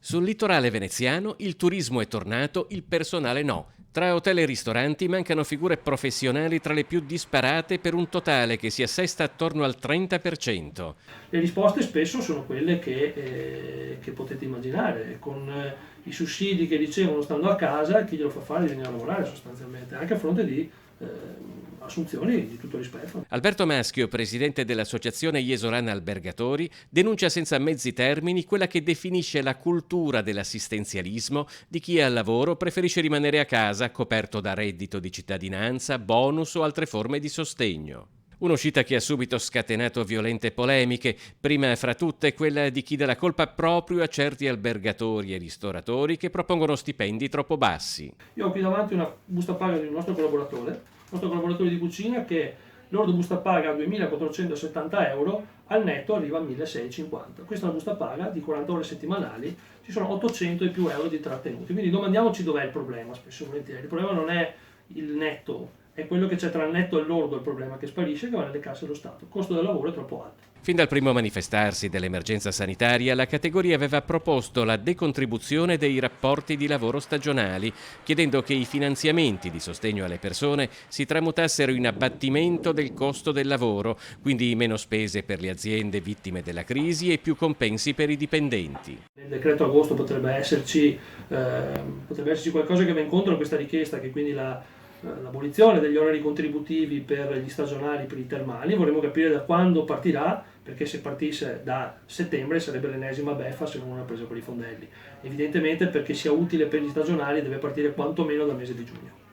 Sul litorale veneziano il turismo è tornato, il personale no. Tra hotel e ristoranti mancano figure professionali tra le più disparate per un totale che si assesta attorno al 30%. Le risposte spesso sono quelle che potete immaginare, con i sussidi che ricevono stando a casa, chi glielo fa fare di venire a lavorare sostanzialmente, anche a fronte di assunzioni di tutto rispetto. Alberto Maschio, presidente dell'associazione Jesolana Albergatori, denuncia senza mezzi termini quella che definisce la cultura dell'assistenzialismo di chi al lavoro preferisce rimanere a casa coperto da reddito di cittadinanza, bonus o altre forme di sostegno. Un'uscita che ha subito scatenato violente polemiche, prima fra tutte quella di chi dà la colpa proprio a certi albergatori e ristoratori che propongono stipendi troppo bassi. Io ho qui davanti una busta paga di un nostro collaboratore di cucina che l'ordo busta paga a 2.470 euro, al netto arriva a 1.650. Questa è una busta paga di 40 ore settimanali, ci sono 800 e più euro di trattenuti. Quindi domandiamoci dov'è il problema, spesso e volentieri. Il problema non è il netto, è quello che c'è tra il netto e l'ordo il problema che sparisce, che va nelle casse dello Stato. Il costo del lavoro è troppo alto. Fin dal primo manifestarsi dell'emergenza sanitaria, la categoria aveva proposto la decontribuzione dei rapporti di lavoro stagionali, chiedendo che i finanziamenti di sostegno alle persone si tramutassero in abbattimento del costo del lavoro, quindi meno spese per le aziende vittime della crisi e più compensi per i dipendenti. Nel decreto agosto potrebbe esserci qualcosa che va incontro a questa richiesta, che quindi l'abolizione degli oneri contributivi per gli stagionali, per i termali. Vorremmo capire da quando partirà, perché se partisse da settembre sarebbe l'ennesima beffa se non una presa per i fondelli. Evidentemente perché sia utile per gli stagionali deve partire quantomeno dal mese di giugno.